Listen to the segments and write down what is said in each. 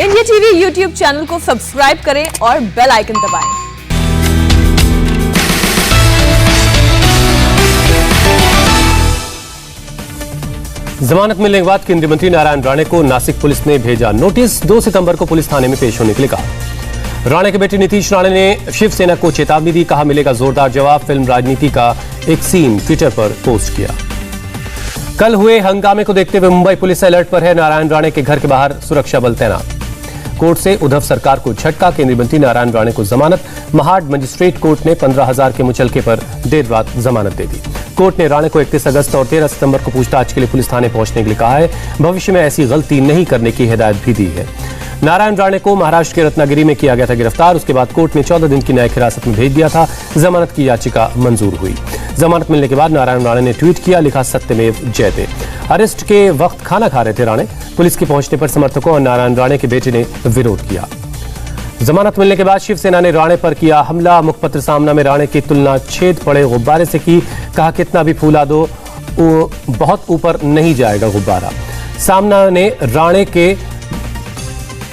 India TV YouTube channel को subscribe करें और बेल आइकन दबाएं। जमानत मिलने के बाद केंद्रीय मंत्री नारायण राणे को नासिक पुलिस ने भेजा नोटिस। 2 सितंबर को पुलिस थाने में पेश होने के लिए कहा। राणे के बेटे नीतीश राणे ने शिवसेना को चेतावनी दी, कहा मिलेगा जोरदार जवाब। फिल्म राजनीति का एक सीन ट्विटर पर पोस्ट किया। कल हुए हंगामे को देखते हुए मुंबई पुलिस अलर्ट पर है। नारायण राणे के घर के बाहर सुरक्षा बल तैनात। कोर्ट से उद्धव सरकार को झटका, केंद्रीय मंत्री नारायण राणे को जमानत। महाड मजिस्ट्रेट कोर्ट ने 15,000 के मुचलके पर देर रात जमानत दे दी। कोर्ट ने राणे को 31 अगस्त और 13 सितंबर को पूछताछ के लिए पुलिस थाने पहुंचने के लिए कहा है। भविष्य में ऐसी गलती नहीं करने की हिदायत भी दी है। नारायण राणे को महाराष्ट्र के रत्नागिरी में किया गया था गिरफ्तार। उसके बाद कोर्ट ने 14 दिन की न्यायिक हिरासत में भेज दिया था। जमानत की याचिका मंजूर हुई। जमानत मिलने के बाद नारायण राणे ने ट्वीट किया, लिखा सत्यमेव जयते। अरेस्ट के वक्त खाना खा रहे थे राणे। पुलिस के पहुंचने पर समर्थकों और नारायण राणे के बेटे ने विरोध किया। जमानत मिलने के बाद शिवसेना ने राणे पर किया हमला। मुखपत्र सामना में राणे की तुलना छेद पड़े गुब्बारे से की। कहा कितना भी फूला दो वो बहुत ऊपर नहीं जाएगा गुब्बारा। सामना ने राणे के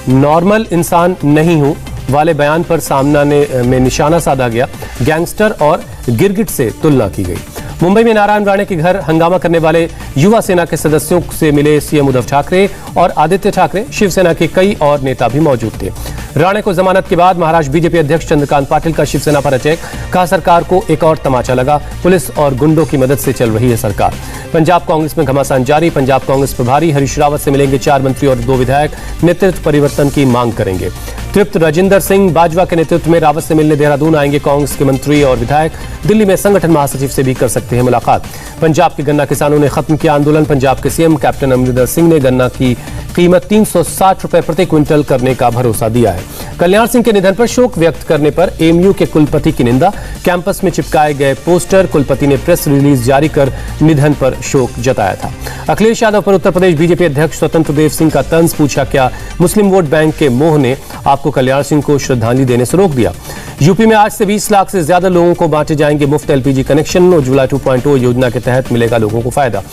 नॉर्मल इंसान नहीं हूं वाले बयान पर सामना में निशाना साधा गया। गैंगस्टर और गिरगिट से तुलना की गई। मुंबई में नारायण राणे के घर हंगामा करने वाले युवा सेना के सदस्यों से मिले सीएम उद्धव ठाकरे और आदित्य ठाकरे। शिवसेना के कई और नेता भी मौजूद थे। राणे को जमानत के बाद महाराष्ट्र बीजेपी अध्यक्ष चंद्रकांत पाटिल का शिवसेना पर अटैक। कहा सरकार को एक और तमाचा लगा। पुलिस और गुंडों की मदद से चल रही है सरकार। पंजाब कांग्रेस में घमासान जारी। पंजाब कांग्रेस प्रभारी हरीश रावत से मिलेंगे 4 मंत्री और 2 विधायक। नेतृत्व परिवर्तन की मांग करेंगे। तृप्त राजिंदर सिंह बाजवा के नेतृत्व में रावत से मिलने देहरादून आएंगे कांग्रेस के मंत्री और विधायक। दिल्ली में संगठन महासचिव से भी कर सकते हैं मुलाकात। पंजाब के गन्ना किसानों ने खत्म किया आंदोलन। पंजाब के सीएम कैप्टन अमरिंदर सिंह ने गन्ना की कीमत 360 रुपए प्रति क्विंटल करने का भरोसा दिया है। कल्याण सिंह के निधन पर शोक व्यक्त करने पर एएमयू के कुलपति की निंदा। कैंपस में चिपकाए गए पोस्टर। कुलपति ने प्रेस रिलीज जारी कर निधन पर शोक जताया था। अखिलेश यादव पर उत्तर प्रदेश बीजेपी अध्यक्ष स्वतंत्र देव सिंह का तंज। पूछा क्या मुस्लिम वोट बैंक के मोह ने आपको कल्याण सिंह को श्रद्धांजलि देने से रोक दिया। यूपी में आज से 20 लाख से ज्यादा लोगों को बांटे जाएंगे मुफ्त एलपीजी कनेक्शन। उज्ज्वला 2.0 योजना के तहत मिलेगा लोगों को फायदा।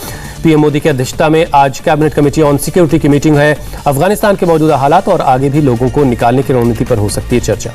पीएम मोदी की अध्यक्षता में आज कैबिनेट कमेटी ऑन सिक्योरिटी की मीटिंग है। अफगानिस्तान के मौजूदा हालात और आगे भी लोगों को निकालने की रणनीति पर हो सकती है चर्चा।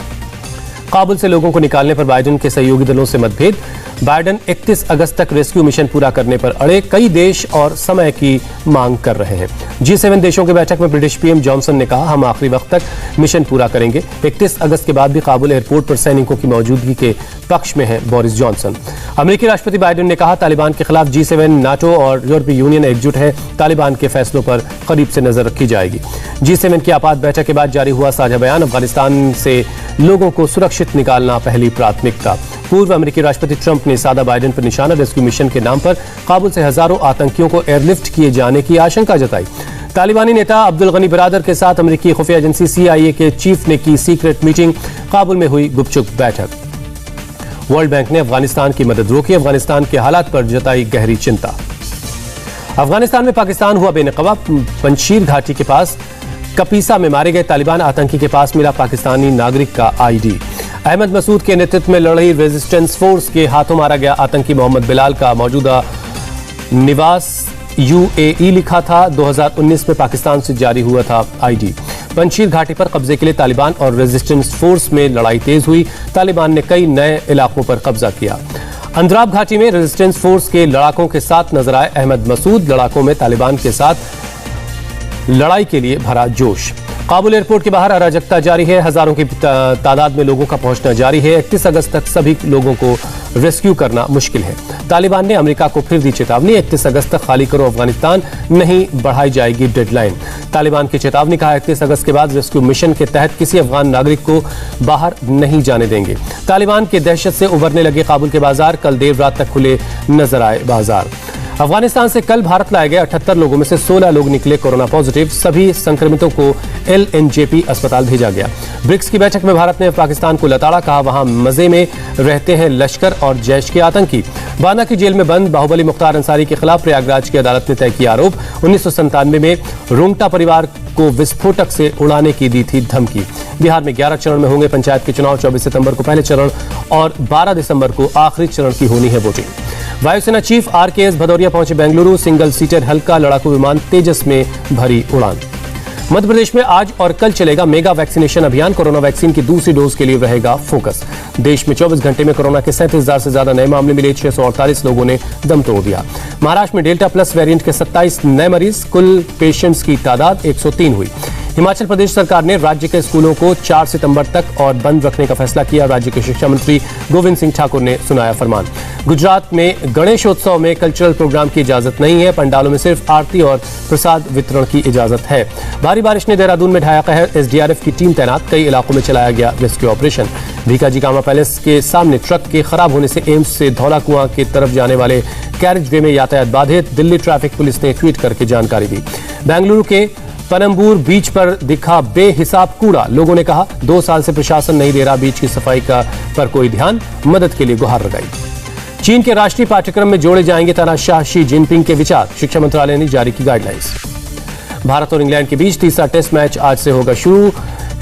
काबुल से लोगों को निकालने पर बाइडेन के सहयोगी दलों से मतभेद। बाइडेन 31 अगस्त तक रेस्क्यू मिशन पूरा करने पर अड़े। कई देश और समय की मांग कर रहे हैं। G7 देशों की बैठक में ब्रिटिश पीएम जॉनसन ने कहा हम आखिरी वक्त तक मिशन पूरा करेंगे। 31 अगस्त के बाद भी काबुल एयरपोर्ट पर सैनिकों की मौजूदगी के पक्ष में है बोरिस जॉनसन। अमेरिकी राष्ट्रपति बाइडेन ने कहा तालिबान के खिलाफ G7, नाटो और यूरोपीय यूनियन एकजुट है। तालिबान के फैसलों पर करीब से नजर रखी जाएगी। G7 की आपात बैठक के बाद जारी हुआ साझा बयान। अफगानिस्तान से लोगों को सुरक्षित निकालना पहली प्राथमिकता। पूर्व अमेरिकी राष्ट्रपति ट्रंप ने साधा बाइडेन पर निशाना। रेस्क्यू मिशन के नाम पर काबुल से हजारों आतंकियों को एयरलिफ्ट किए जाने की आशंका जताई। तालिबानी नेता अब्दुल गनी बिरादर के साथ अमेरिकी खुफिया एजेंसी CIA के चीफ ने की सीक्रेट मीटिंग। काबुल में हुई गुपचुप बैठक। वर्ल्ड बैंक ने अफगानिस्तान की मदद रोकी। अफगानिस्तान के हालात पर जताई गहरी चिंता। अफगानिस्तान में पाकिस्तान हुआ बेनकाब। पंजशीर घाटी के पास कपीसा में मारे गए तालिबान आतंकी के पास मिला पाकिस्तानी नागरिक का ID। अहमद मसूद के नेतृत्व में लड़ रही रेजिस्टेंस फोर्स के हाथों मारा गया आतंकी मोहम्मद बिलाल का मौजूदा निवास UAE लिखा था। 2019 में पाकिस्तान से जारी हुआ था ID। पंजशीर घाटी पर कब्जे के लिए तालिबान और रेजिस्टेंस फोर्स में लड़ाई तेज हुई। तालिबान ने कई नए इलाकों पर कब्जा किया। अंद्राब घाटी में रेजिस्टेंस फोर्स के लड़ाकों के साथ नजर आए अहमद मसूद। लड़ाकों में तालिबान के साथ लड़ाई के लिए भरा जोश। काबुल एयरपोर्ट के बाहर अराजकता जारी है। हजारों की तादाद में लोगों का पहुंचना जारी है। 31 अगस्त तक सभी लोगों को रेस्क्यू करना मुश्किल है। तालिबान ने अमेरिका को फिर दी चेतावनी। 31 अगस्त तक खाली करो अफगानिस्तान, नहीं बढ़ाई जाएगी डेडलाइन। तालिबान की चेतावनी। कहा 31 अगस्त के बाद रेस्क्यू मिशन के तहत किसी अफगान नागरिक को बाहर नहीं जाने देंगे। तालिबान के दहशत से उभरने लगे काबुल के बाजार। कल देर रात तक खुले नजर आए बाजार। अफगानिस्तान से कल भारत लाए गए 78 लोगों में से 16 लोग निकले कोरोना पॉजिटिव। सभी संक्रमितों को LNJP अस्पताल भेजा गया। ब्रिक्स की बैठक में भारत ने पाकिस्तान को लताड़ा। कहा वहां मजे में रहते हैं लश्कर और जैश के आतंकी। बांदा की जेल में बंद बाहुबली मुख्तार अंसारी के खिलाफ प्रयागराज की अदालत ने तय किया आरोप। 1997 में रोंगटा परिवार को विस्फोटक से उड़ाने की दी थी धमकी। बिहार में 11 चरण में होंगे पंचायत के चुनाव। 24 सितंबर को पहले चरण और 12 दिसंबर को आखिरी चरण की होनी है वोटिंग। वायुसेना चीफ RKS भदौरिया पहुंचे बेंगलुरु। सिंगल सीटर हल्का लड़ाकू विमान तेजस में भरी उड़ान। मध्य प्रदेश में आज और कल चलेगा मेगा वैक्सीनेशन अभियान। कोरोना वैक्सीन की दूसरी डोज के लिए रहेगा फोकस। देश में 24 घंटे में कोरोना के 37,000 से ज्यादा नए मामले मिले। 648 लोगों ने दम तोड़ दिया। महाराष्ट्र में डेल्टा प्लस वेरिएंट के 27 नए मरीज। कुल पेशेंट्स की तादाद 103 हुई। हिमाचल प्रदेश सरकार ने राज्य के स्कूलों को 4 सितंबर तक और बंद रखने का फैसला किया। राज्य के शिक्षा मंत्री गोविंद सिंह ठाकुर ने सुनाया फरमान। गुजरात में गणेशोत्सव में कल्चरल प्रोग्राम की इजाजत नहीं है। पंडालों में सिर्फ आरती और प्रसाद वितरण की इजाजत है। भारी बारिश ने देहरादून में ढाया कहर। एसडीआरएफ की टीम तैनात। कई इलाकों में चलाया गया रेस्क्यू ऑपरेशन। भीकाजी कामा पैलेस के सामने ट्रक के खराब होने से एम्स से धौला कुआं की तरफ जाने वाले कैरेज वे में यातायात बाधित। दिल्ली ट्रैफिक पुलिस ने ट्वीट करके जानकारी दी। बेंगलुरु के पनम्बूर बीच पर दिखा बेहिसाब कूड़ा। लोगों ने कहा 2 साल से प्रशासन नहीं दे रहा बीच की सफाई का पर कोई ध्यान। मदद के लिए गुहार लगाई। चीन के राष्ट्रीय पाठ्यक्रम में जोड़े जाएंगे तानाशाह शी जिनपिंग के विचार। शिक्षा मंत्रालय ने जारी की गाइडलाइंस। भारत और इंग्लैंड के बीच तीसरा टेस्ट मैच आज से होगा शुरू।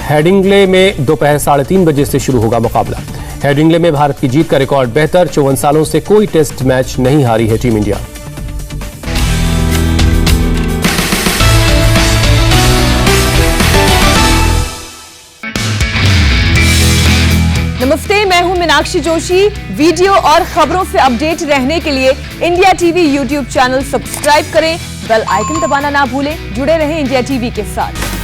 हेडिंग्ले में दोपहर 3:30 बजे से शुरू होगा मुकाबला। हेडिंग्ले में भारत की जीत का रिकॉर्ड बेहतर। 54 सालों से कोई टेस्ट मैच नहीं हारी है टीम इंडिया। नमस्ते, मैं हूं मीनाक्षी जोशी। वीडियो और खबरों से अपडेट रहने के लिए India TV YouTube channel subscribe करें। बेल आइकन दबाना ना भूलें। जुड़े रहें इंडिया टीवी के साथ।